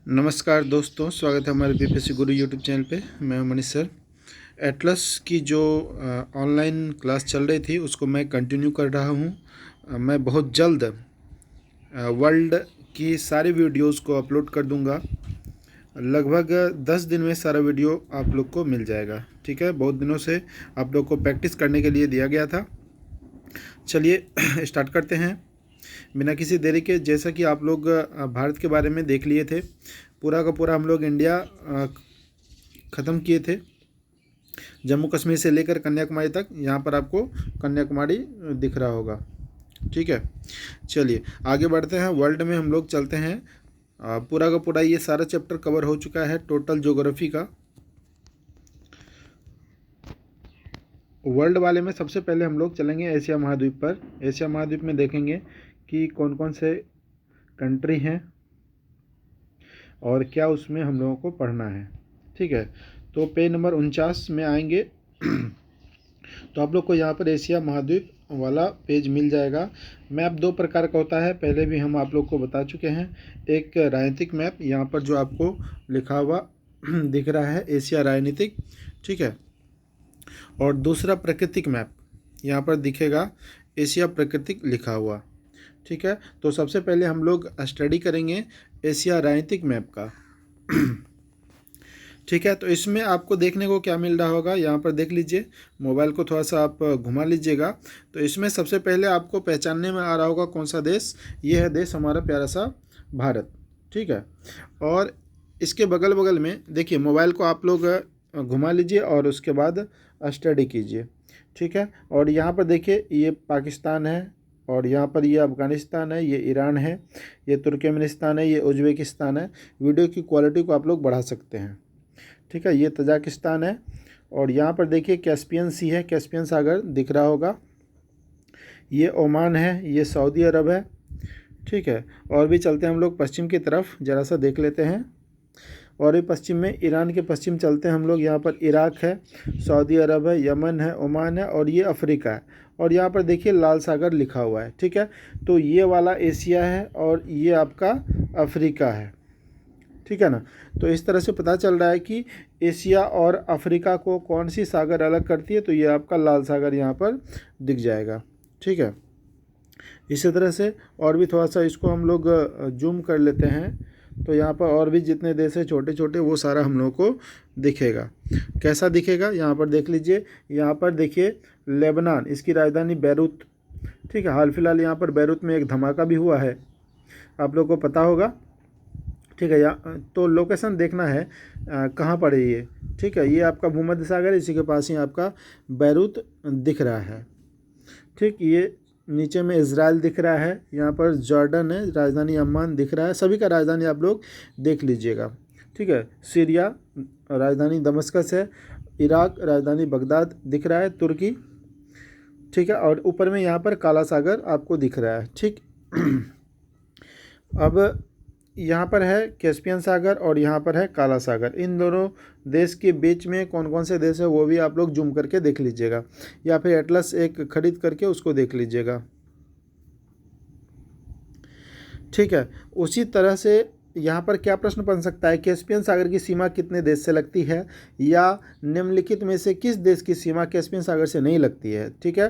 नमस्कार दोस्तों, स्वागत है हमारे बीपीएससी गुरु यूट्यूब चैनल पे। मैं हूं मनीष सर। एटलस की जो ऑनलाइन क्लास चल रही थी उसको मैं कंटिन्यू कर रहा हूं। मैं बहुत जल्द वर्ल्ड की सारी वीडियोस को अपलोड कर दूंगा। लगभग 10 दिन में सारा वीडियो आप लोग को मिल जाएगा। ठीक है, बहुत दिनों से आप लोग को प्रैक्टिस करने के लिए दिया गया था। चलिए स्टार्ट करते हैं बिना किसी देरी के। जैसा कि आप लोग भारत के बारे में देख लिए थे, पूरा का पूरा हम लोग इंडिया ख़त्म किए थे, जम्मू कश्मीर से लेकर कन्याकुमारी तक। यहाँ पर आपको कन्याकुमारी दिख रहा होगा। ठीक है, चलिए आगे बढ़ते हैं। वर्ल्ड में हम लोग चलते हैं। पूरा का पूरा ये सारा चैप्टर कवर हो चुका है टोटल ज्योग्राफी का। वर्ल्ड वाले में सबसे पहले हम लोग चलेंगे एशिया महाद्वीप पर। एशिया महाद्वीप में देखेंगे कि कौन कौन से कंट्री हैं और क्या उसमें हम लोगों को पढ़ना है। ठीक है, तो पेज नंबर 49 में आएंगे तो आप लोग को यहाँ पर एशिया महाद्वीप वाला पेज मिल जाएगा। मैप दो प्रकार का होता है, पहले भी हम आप लोग को बता चुके हैं। एक राजनीतिक मैप, यहाँ पर जो आपको लिखा हुआ दिख रहा है एशिया राजनीतिक, ठीक है। और दूसरा प्राकृतिक मैप, यहाँ पर दिखेगा एशिया प्राकृतिक लिखा हुआ। ठीक है, तो सबसे पहले हम लोग स्टडी करेंगे एशिया राजनीतिक मैप का। ठीक है, तो इसमें आपको देखने को क्या मिल रहा होगा, यहाँ पर देख लीजिए। मोबाइल को थोड़ा सा आप घुमा लीजिएगा तो इसमें सबसे पहले आपको पहचानने में आ रहा होगा कौन सा देश। ये है देश हमारा प्यारा सा भारत। ठीक है, और इसके बगल बगल में देखिए, मोबाइल को आप लोग घुमा लीजिए और उसके बाद स्टडी कीजिए। ठीक है, और यहाँ पर देखिए ये पाकिस्तान है, और यहाँ पर ये अफ़गानिस्तान है, ये ईरान है, ये तुर्कमेनिस्तान है, ये उज़्बेकिस्तान है। वीडियो की क्वालिटी को आप लोग बढ़ा सकते हैं। ठीक है, ये तजाकिस्तान है, और यहाँ पर देखिए कैस्पियन सी है, कैस्पियन सागर दिख रहा होगा। ये ओमान है, ये सऊदी अरब है। ठीक है, और भी चलते हैं हम लोग पश्चिम की तरफ, ज़रा सा देख लेते हैं। और भी पश्चिम में ईरान के पश्चिम चलते हैं हम लोग। यहाँ पर इराक है, सऊदी अरब है, यमन है, ओमान है, और ये अफ्रीका है। और यहाँ पर देखिए लाल सागर लिखा हुआ है। ठीक है, तो ये वाला एशिया है और ये आपका अफ्रीका है। ठीक है ना, तो इस तरह से पता चल रहा है कि एशिया और अफ्रीका को कौन सी सागर अलग करती है, तो ये आपका लाल सागर यहाँ पर दिख जाएगा। ठीक है, इसी तरह से और भी थोड़ा सा इसको हम लोग जूम कर लेते हैं तो यहाँ पर और भी जितने देश है छोटे छोटे, वो सारा हम लोगों को दिखेगा। कैसा दिखेगा, यहाँ पर देख लीजिए। यहाँ पर देखिए लेबनान, इसकी राजधानी बैरूत। ठीक है, हाल फिलहाल यहाँ पर बैरूत में एक धमाका भी हुआ है, आप लोग को पता होगा। ठीक है, यहाँ तो लोकेशन देखना है कहाँ पर है ये। ठीक है, ये आपका भूमध्य सागर, इसी के पास ही आपका बैरूत दिख रहा है। ठीक, ये नीचे में इज़राइल दिख रहा है, यहाँ पर जॉर्डन है, राजधानी अम्मान दिख रहा है। सभी का राजधानी आप लोग देख लीजिएगा। ठीक है, सीरिया राजधानी दमस्कस है, इराक राजधानी बगदाद दिख रहा है, तुर्की। ठीक है, और ऊपर में यहाँ पर काला सागर आपको दिख रहा है। ठीक अब यहाँ पर है कैस्पियन सागर और यहाँ पर है काला सागर। इन दोनों देश के बीच में कौन कौन से देश है वो भी आप लोग जूम करके देख लीजिएगा, या फिर एटलस एक खरीद करके उसको देख लीजिएगा। ठीक है, उसी तरह से यहाँ पर क्या प्रश्न बन सकता है, कैस्पियन सागर की सीमा कितने देश से लगती है, या निम्नलिखित में से किस देश की सीमा कैस्पियन सागर से नहीं लगती है। ठीक है,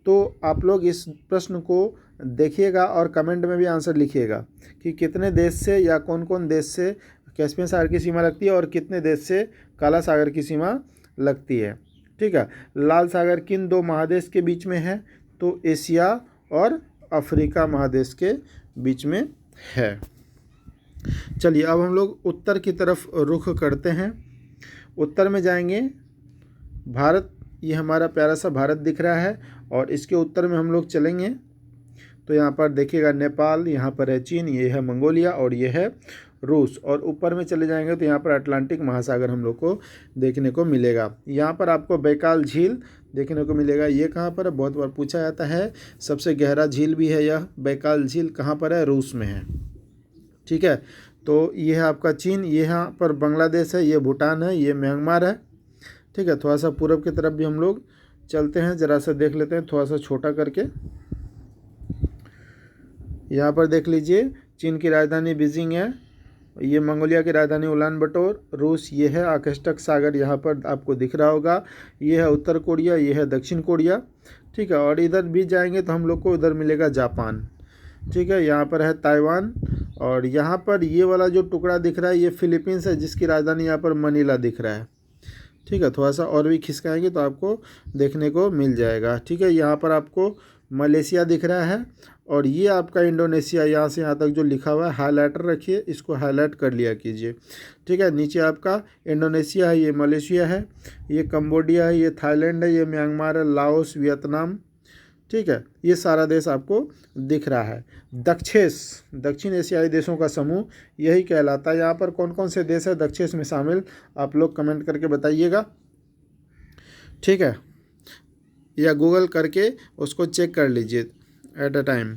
तो आप लोग इस प्रश्न को देखिएगा और कमेंट में भी आंसर लिखिएगा कि कितने देश से या कौन कौन देश से कैस्पियन सागर की सीमा लगती है और कितने देश से काला सागर की सीमा लगती है। ठीक है, लाल सागर किन दो महादेश के बीच में है, तो एशिया और अफ्रीका महादेश के बीच में है। चलिए अब हम लोग उत्तर की तरफ रुख करते हैं। उत्तर में जाएंगे, भारत, ये हमारा प्यारा सा भारत दिख रहा है, और इसके उत्तर में हम लोग चलेंगे तो यहाँ पर देखिएगा नेपाल, यहाँ पर है चीन, ये है मंगोलिया, और ये है रूस। और ऊपर में चले जाएंगे तो यहाँ पर अटलांटिक महासागर हम लोग को देखने को मिलेगा। यहाँ पर आपको बैकाल झील देखने को मिलेगा। ये कहाँ पर है, बहुत बार पूछा जाता है। सबसे गहरा झील भी है यह बैकाल झील, कहाँ पर है, रूस में है। ठीक है, तो ये है आपका चीन, ये यहाँ पर बांग्लादेश है, ये भूटान है, ये म्यांमार है। ठीक है, थोड़ा सा पूरब की तरफ भी हम लोग चलते हैं, ज़रा सा देख लेते हैं थोड़ा सा छोटा करके। यहाँ पर देख लीजिए चीन की राजधानी बीजिंग है, ये मंगोलिया की राजधानी उलान बटोर। रूस ये है, आर्कटिक सागर यहाँ पर आपको दिख रहा होगा। ये है उत्तर कोरिया, ये है दक्षिण कोरिया। ठीक है, और इधर भी जाएंगे तो हम लोग को उधर मिलेगा जापान। ठीक है, यहाँ पर है ताइवान, और यहाँ पर ये वाला जो टुकड़ा दिख रहा है ये फिलीपींस है, जिसकी राजधानी यहाँ पर मनीला दिख रहा है। ठीक है, थोड़ा सा और भी खिसकाएंगे तो आपको देखने को मिल जाएगा। ठीक है, यहाँ पर आपको मलेशिया दिख रहा है, और ये आपका इंडोनेशिया, यहाँ से यहाँ तक जो लिखा हुआ है हाईलाइटर रखिए, इसको हाईलाइट कर लिया कीजिए। ठीक है, नीचे आपका इंडोनेशिया है, ये मलेशिया है, ये कंबोडिया है, ये थाईलैंड है, ये म्यांमार है, लाओस, वियतनाम। ठीक है, ये सारा देश आपको दिख रहा है। दक्षिण एशियाई देशों का समूह यही कहलाता है। यहाँ पर कौन कौन से देश है दक्षेश में शामिल, आप लोग कमेंट करके बताइएगा। ठीक है, या गूगल करके उसको चेक कर लीजिए एट अ टाइम।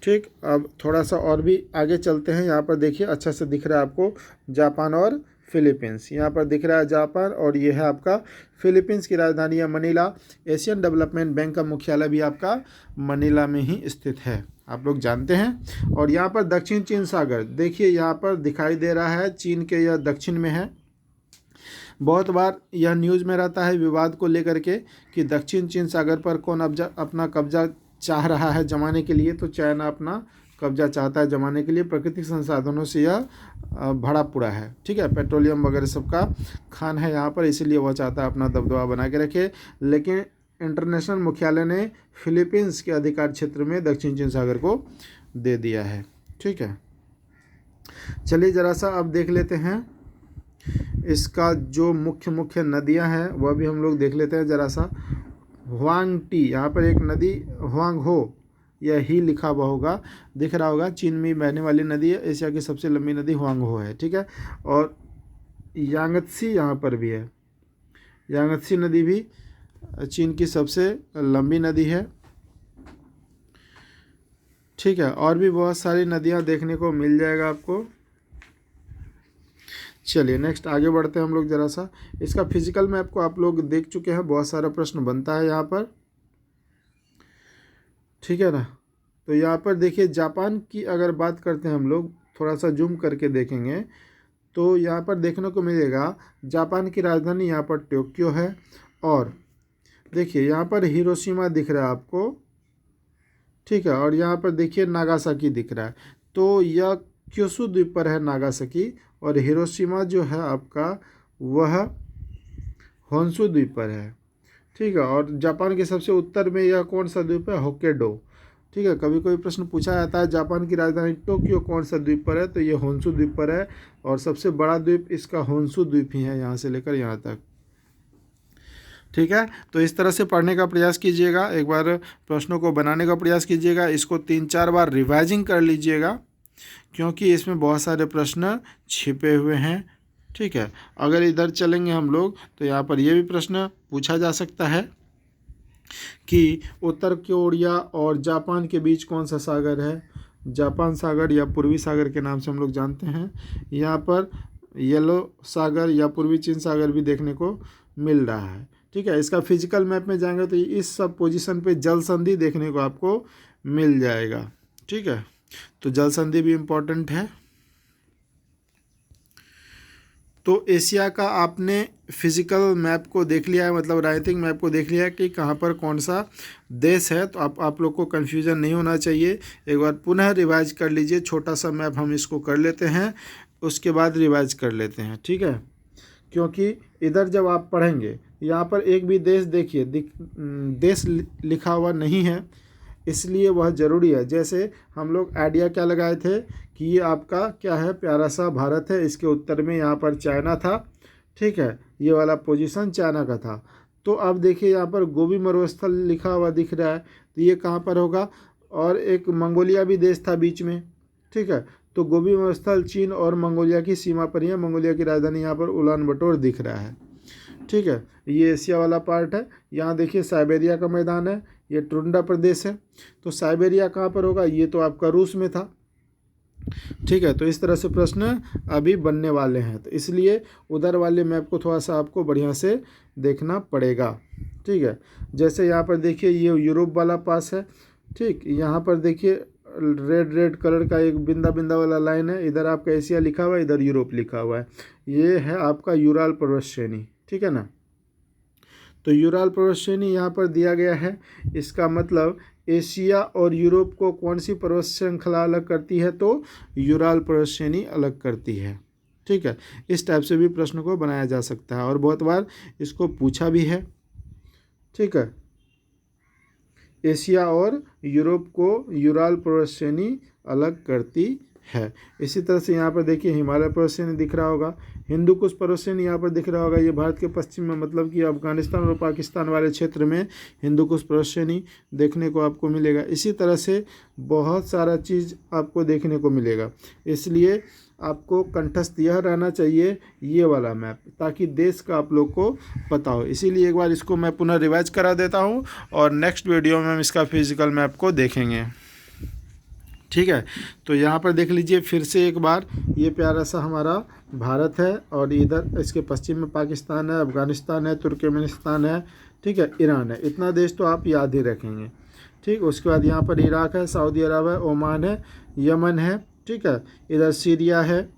ठीक, अब थोड़ा सा और भी आगे चलते हैं। यहाँ पर देखिए अच्छा से दिख रहा है आपको जापान और फिलीपींस। यहाँ पर दिख रहा है जापान, और ये है आपका फिलीपींस की राजधानी है मनीला। एशियन डेवलपमेंट बैंक का मुख्यालय भी आपका मनीला में ही स्थित है, आप लोग जानते हैं। और यहाँ पर दक्षिण चीन सागर देखिए, यहाँ पर दिखाई दे रहा है, चीन के यह दक्षिण में है। बहुत बार यह न्यूज़ में रहता है विवाद को लेकर के कि दक्षिण चीन सागर पर कौन अपना कब्जा चाह रहा है जमाने के लिए। तो चाइना अपना कब्जा चाहता है जमाने के लिए। प्राकृतिक संसाधनों से यह भरा पूरा है। ठीक है, पेट्रोलियम वगैरह सबका खान है यहाँ पर, इसीलिए वह चाहता है अपना दबदबा बना के रखे। लेकिन इंटरनेशनल मुख्यालय ने फिलीपींस के अधिकार क्षेत्र में दक्षिण चीन सागर को दे दिया है। ठीक है, चलिए ज़रा सा अब देख लेते हैं इसका जो मुख्य नदियां हैं वह भी हम लोग देख लेते हैं ज़रा सा। हुआंग टी, यहाँ पर एक नदी हुआंग हो, यह ही लिखा हुआ होगा, दिख रहा होगा। चीन में बहने वाली नदी है, एशिया की सबसे लंबी नदी हुआंग हो है। ठीक है, और यांगत्सी यहाँ पर भी है। यांगत्सी नदी भी चीन की सबसे लंबी नदी है। ठीक है, और भी बहुत सारी नदियाँ देखने को मिल जाएगा आपको। चलिए नेक्स्ट आगे बढ़ते हैं हम लोग ज़रा सा। इसका फिजिकल मैप को आप लोग देख चुके हैं, बहुत सारा प्रश्न बनता है यहाँ पर। ठीक है ना, तो यहाँ पर देखिए जापान की अगर बात करते हैं हम लोग, थोड़ा सा जूम करके देखेंगे तो यहाँ पर देखने को मिलेगा जापान की राजधानी यहाँ पर टोक्यो है। और देखिए यहाँ पर हिरोशिमा दिख रहा है आपको। ठीक है, और यहाँ पर देखिए नागासाकी दिख रहा है। तो यह क्योसु द्वीप पर है नागासाकी, और हिरोशिमा जो है आपका वह होन्शु द्वीप पर है। ठीक है, और जापान के सबसे उत्तर में यह कौन सा द्वीप है, होक्काइडो। ठीक है, कभी कोई प्रश्न पूछा जाता है जापान की राजधानी टोक्यो कौन सा द्वीप पर है, तो ये होन्शु द्वीप पर है, और सबसे बड़ा द्वीप इसका होन्शु द्वीप ही है, यहाँ से लेकर यहाँ तक। ठीक है, तो इस तरह से पढ़ने का प्रयास कीजिएगा, एक बार प्रश्नों को बनाने का प्रयास कीजिएगा, इसको 3-4 बार रिवाइजिंग कर लीजिएगा, क्योंकि इसमें बहुत सारे प्रश्न छिपे हुए हैं। ठीक है, अगर इधर चलेंगे हम लोग तो यहाँ पर ये भी प्रश्न पूछा जा सकता है कि उत्तर कोरिया और जापान के बीच कौन सा सागर है। जापान सागर या पूर्वी सागर के नाम से हम लोग जानते हैं। यहाँ पर येलो सागर या पूर्वी चीन सागर भी देखने को मिल रहा है। ठीक है, इसका फिजिकल मैप में जाएंगे तो इस सब पोजीशन पे जल संधि देखने को आपको मिल जाएगा। ठीक है, तो जल संधि भी इम्पोर्टेंट है। तो एशिया का आपने फिजिकल मैप को देख लिया है, मतलब राजनीतिक मैप को देख लिया है कि कहाँ पर कौन सा देश है। तो आप लोग को कन्फ्यूज़न नहीं होना चाहिए, एक बार पुनः रिवाइज कर लीजिए। छोटा सा मैप हम इसको कर लेते हैं, उसके बाद रिवाइज कर लेते हैं। ठीक है, क्योंकि इधर जब आप पढ़ेंगे यहाँ पर एक भी देश देखिए देश लिखा हुआ नहीं है, इसलिए वह ज़रूरी है। जैसे हम लोग आइडिया क्या लगाए थे कि ये आपका क्या है, प्यारा सा भारत है, इसके उत्तर में यहाँ पर चाइना था। ठीक है, ये वाला पोजीशन चाइना का था। तो अब देखिए यहाँ पर गोबी मरुस्थल लिखा हुआ दिख रहा है, तो ये कहाँ पर होगा। और एक मंगोलिया भी देश था बीच में। ठीक है, तो गोबी मरुस्थल चीन और मंगोलिया की सीमा पर ही है। मंगोलिया की राजधानी यहाँ पर उलान बटोर दिख रहा है। ठीक है, ये एशिया वाला पार्ट है। यहाँ देखिए साइबेरिया का मैदान है, ये टुंड्रा प्रदेश है। तो साइबेरिया कहाँ पर होगा, ये तो आपका रूस में था। ठीक है, तो इस तरह से प्रश्न अभी बनने वाले हैं, तो इसलिए उधर वाले मैप को थोड़ा सा आपको बढ़िया से देखना पड़ेगा। ठीक है, जैसे यहाँ पर देखिए ये यूरोप वाला पास है। ठीक, यहाँ पर देखिए रेड रेड कलर का एक बिंदा बिंदा वाला लाइन है, इधर आपका एशिया लिखा हुआ है, इधर यूरोप लिखा हुआ है। ये है आपका यूराल पर्वत श्रेणी, ठीक है ना। तो यूराल पर्वत श्रेणी यहाँ पर दिया गया है। इसका मतलब एशिया और यूरोप को कौन सी पर्वत श्रृंखला अलग करती है, तो यूराल पर्वत श्रेणी अलग करती है, ठीक है। इस टाइप से भी प्रश्न को बनाया जा सकता है और बहुत बार इसको पूछा भी है, ठीक है। एशिया और यूरोप को यूराल पर्वत श्रेणी अलग करती है। इसी तरह से यहाँ पर देखिए हिमालय पर्वत श्रेणी दिख रहा होगा, हिंदू कुश पर्वत श्रेणी यहाँ पर दिख रहा होगा। ये भारत के पश्चिम में, मतलब कि अफगानिस्तान और पाकिस्तान वाले क्षेत्र में हिंदू कुश पर्वत श्रेणी देखने को आपको मिलेगा। इसी तरह से बहुत सारा चीज़ आपको देखने को मिलेगा, इसलिए आपको कंठस्थ यह रहना चाहिए ये वाला मैप, ताकि देश का आप लोग को पता हो। इसीलिए एक बार इसको मैं पुनः रिवाइज करा देता हूँ और नेक्स्ट वीडियो में हम इसका फिजिकल मैप को देखेंगे, ठीक है। तो यहाँ पर देख लीजिए फिर से एक बार, ये प्यारा सा हमारा भारत है और इधर इसके पश्चिम में पाकिस्तान है, अफगानिस्तान है, तुर्कमेनिस्तान है, ठीक है, ईरान है। इतना देश तो आप याद ही रखेंगे, ठीक। उसके बाद यहाँ पर इराक है, सऊदी अरब है, ओमान है, यमन है, ठीक है। इधर सीरिया है,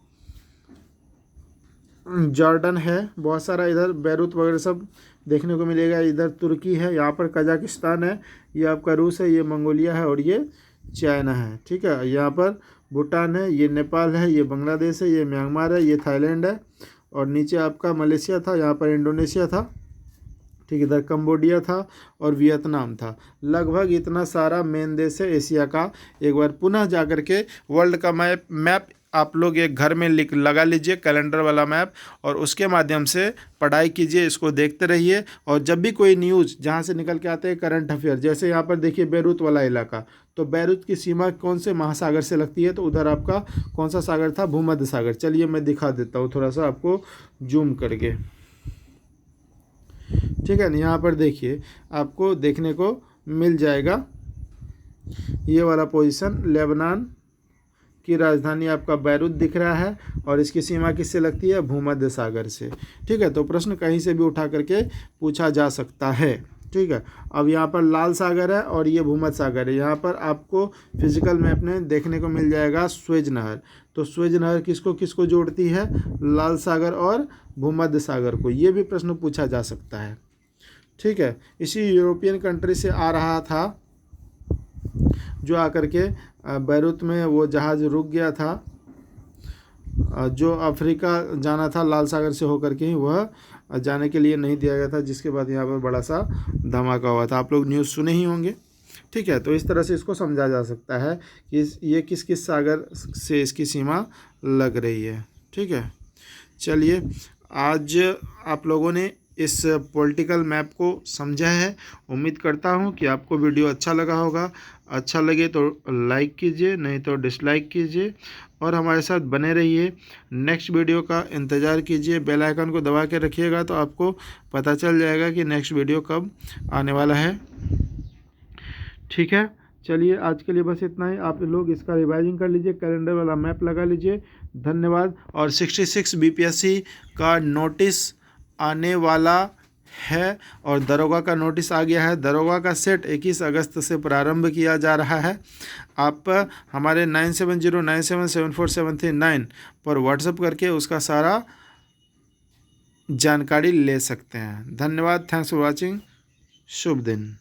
जॉर्डन है, बहुत सारा इधर बैरूत वगैरह सब देखने को मिलेगा। इधर तुर्की है, यहाँ पर कजाकिस्तान है, ये आपका रूस है, ये मंगोलिया है और ये चाइना है, ठीक है। यहाँ पर भूटान है, ये नेपाल है, ये बांग्लादेश है, ये म्यांमार है, ये थाईलैंड है और नीचे आपका मलेशिया था, यहाँ पर इंडोनेशिया था, ठीक। इधर कंबोडिया था और वियतनाम था। लगभग इतना सारा मेन देश है एशिया का। एक बार पुनः जा कर के वर्ल्ड का मैप आप लोग एक घर में लगा लीजिए, कैलेंडर वाला मैप, और उसके माध्यम से पढ़ाई कीजिए, इसको देखते रहिए। और जब भी कोई न्यूज़ जहाँ से निकल के आते हैं करंट अफेयर, जैसे यहाँ पर देखिए बैरूत वाला इलाका, तो बैरूत की सीमा कौन से महासागर से लगती है, तो उधर आपका कौन सा सागर था, भूमध्य सागर। चलिए मैं दिखा देता हूँ थोड़ा सा आपको जूम करके, ठीक है। यहाँ पर देखिए आपको देखने को मिल जाएगा ये वाला पोजीशन, लेबनान की राजधानी आपका बैरूत दिख रहा है और इसकी सीमा किससे लगती है, भूमध्य सागर से, ठीक है। तो प्रश्न कहीं से भी उठा करके पूछा जा सकता है, ठीक है। अब यहाँ पर लाल सागर है और ये भूमध्य सागर है। यहाँ पर आपको फिजिकल मैप में देखने को मिल जाएगा स्वेज नहर। तो स्वेज नहर किसको किसको जोड़ती है, लाल सागर और भूमध्य सागर को। ये भी प्रश्न पूछा जा सकता है, ठीक है। इसी यूरोपियन कंट्री से आ रहा था, जो आकर के बैरूत में वो जहाज़ रुक गया था, जो अफ्रीका जाना था लाल सागर से होकर के ही, वह जाने के लिए नहीं दिया गया था, जिसके बाद यहाँ पर बड़ा सा धमाका हुआ था। आप लोग न्यूज़ सुने ही होंगे, ठीक है। तो इस तरह से इसको समझा जा सकता है कि ये किस किस सागर से इसकी सीमा लग रही है, ठीक है। चलिए आज आप लोगों ने इस पॉलिटिकल मैप को समझा है। उम्मीद करता हूँ कि आपको वीडियो अच्छा लगा होगा। अच्छा लगे तो लाइक कीजिए, नहीं तो डिसलाइक कीजिए और हमारे साथ बने रहिए। नेक्स्ट वीडियो का इंतज़ार कीजिए, बेल आइकन को दबा के रखिएगा तो आपको पता चल जाएगा कि नेक्स्ट वीडियो कब आने वाला है, ठीक है। चलिए आज के लिए बस इतना ही। आप लोग इसका रिवाइजिंग कर लीजिए, कैलेंडर वाला मैप लगा लीजिए। धन्यवाद। और 66 बीपीएससी का नोटिस आने वाला है और दरोगा का नोटिस आ गया है। दरोगा का सेट 21 अगस्त से प्रारंभ किया जा रहा है। आप हमारे 9709774739 पर व्हाट्सएप करके उसका सारा जानकारी ले सकते हैं। धन्यवाद। Thanks for watching. शुभ दिन।